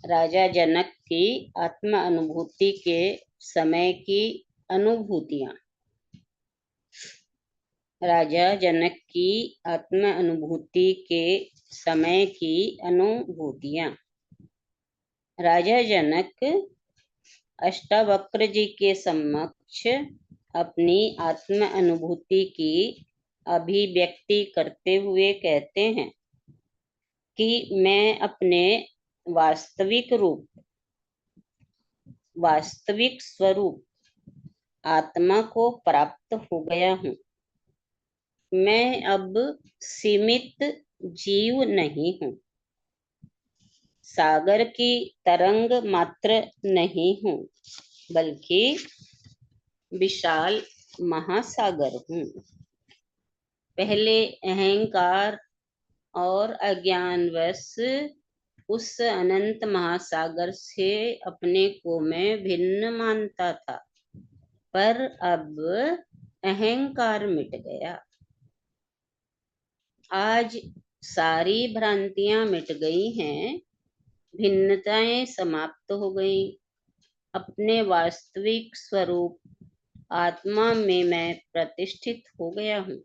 राजा जनक की आत्म अनुभूति के समय की अनुभूतियां। राजा जनक की आत्म अनुभूति के समय की अनुभूतियां। राजा जनक अष्टावक्र जी के समक्ष अपनी आत्म अनुभूति की अभिव्यक्ति करते हुए कहते हैं कि मैं अपने वास्तविक स्वरूप आत्मा को प्राप्त हो गया हूँ। मैं अब सीमित जीव नहीं हूँ, सागर की तरंग मात्र नहीं हूँ, बल्कि विशाल महासागर हूँ। पहले अहंकार और अज्ञानवश उस अनंत महासागर से अपने को मैं भिन्न मानता था, पर अब अहंकार मिट गया। आज सारी भ्रांतियां मिट गई हैं, भिन्नताएं समाप्त हो गई। अपने वास्तविक स्वरूप आत्मा में मैं प्रतिष्ठित हो गया हूँ।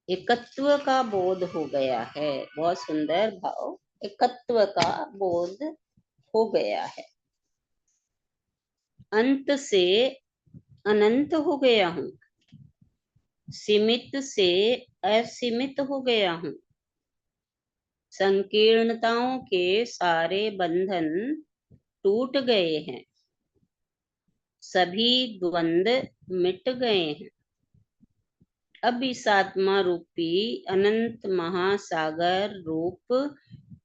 एकत्व का बोध हो गया है। बहुत सुंदर भाव। एकत्व का बोध हो गया है। अंत से अनंत हो गया हूँ, सीमित से असीमित हो गया हूँ। संकीर्णताओं के सारे बंधन टूट गए हैं, सभी द्वंद्व मिट गए हैं। अब इस आत्मा रूपी अनंत महासागर रूप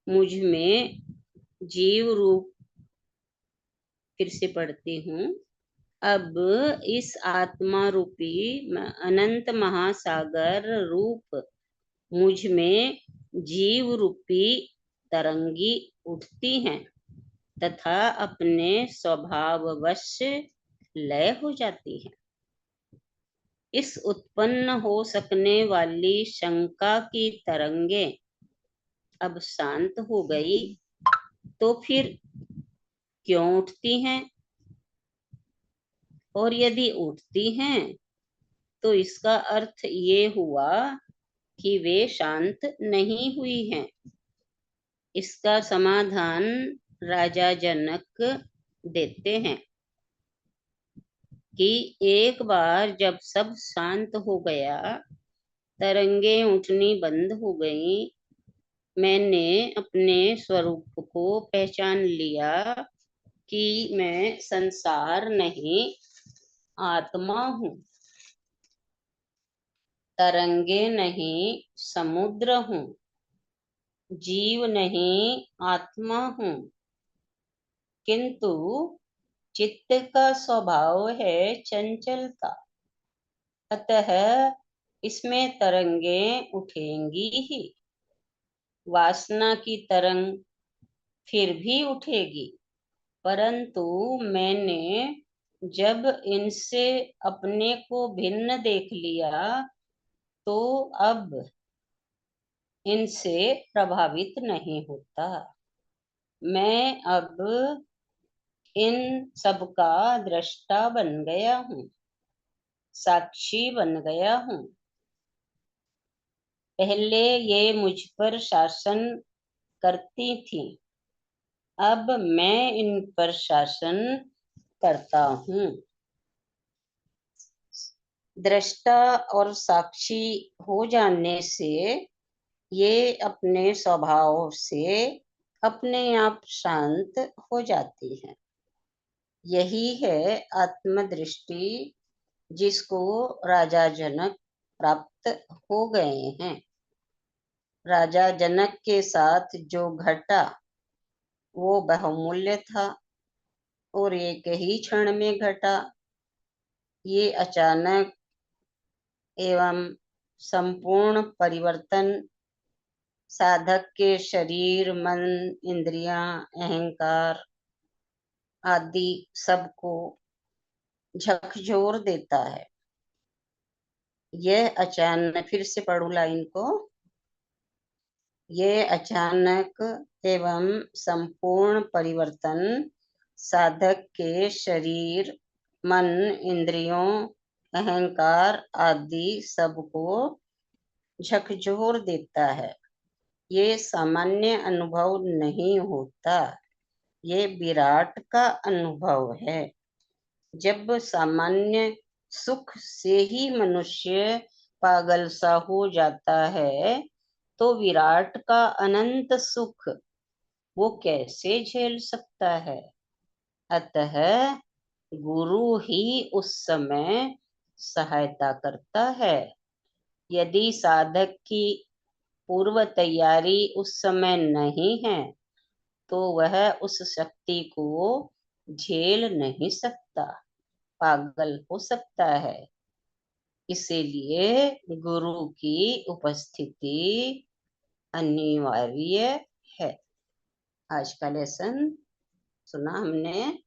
मुझ में जीव रूप, फिर से पढ़ती हूँ। अब इस आत्मा रूपी अनंत महासागर रूप मुझ में जीव रूपी तरंगी उठती हैं तथा अपने स्वभाववश लय हो जाती हैं। इस उत्पन्न हो सकने वाली शंका की तरंगें अब शांत हो गई, तो फिर क्यों उठती हैं? और यदि उठती हैं तो इसका अर्थ ये हुआ कि वे शांत नहीं हुई हैं। इसका समाधान राजा जनक देते हैं कि एक बार जब सब शांत हो गया, तरंगें उठनी बंद हो गईं, मैंने अपने स्वरूप को पहचान लिया कि मैं संसार नहीं, आत्मा हूँ। तरंगे नहीं, समुद्र हूँ। जीव नहीं, आत्मा हूँ। किंतु चित्त का स्वभाव है चंचलता, अतः इसमें तरंगें उठेंगी ही। वासना की तरंग फिर भी उठेगी, परंतु मैंने जब इनसे अपने को भिन्न देख लिया, तो अब इनसे प्रभावित नहीं होता। मैं अब इन सबका दृष्टा बन गया हूँ, साक्षी बन गया हूँ। पहले ये मुझ पर शासन करती थी, अब मैं इन पर शासन करता हूँ। दृष्टा और साक्षी हो जाने से ये अपने स्वभाव से अपने आप शांत हो जाती हैं। यही है आत्मदृष्टि, जिसको राजा जनक प्राप्त हो गए हैं। राजा जनक के साथ जो घटा वो बहुमूल्य था और एक ही क्षण में घटा। ये अचानक एवं संपूर्ण परिवर्तन साधक के शरीर, मन, इंद्रियां, अहंकार आदि सबको झकझोर देता है। यह अचानक, फिर से पढ़ू लाइन को। ये अचानक एवं संपूर्ण परिवर्तन साधक के शरीर, मन, इंद्रियों, अहंकार आदि सबको झकझोर देता है। ये सामान्य अनुभव नहीं होता, ये विराट का अनुभव है। जब सामान्य सुख से ही मनुष्य पागल सा हो जाता है, तो विराट का अनंत सुख वो कैसे झेल सकता है। अतः गुरु ही उस समय सहायता करता है। यदि साधक की पूर्व तैयारी उस समय नहीं है, तो वह उस शक्ति को झेल नहीं सकता, पागल हो सकता है। इसीलिए गुरु की उपस्थिति अनिवार्य है। आज का लेसन सुना हमने।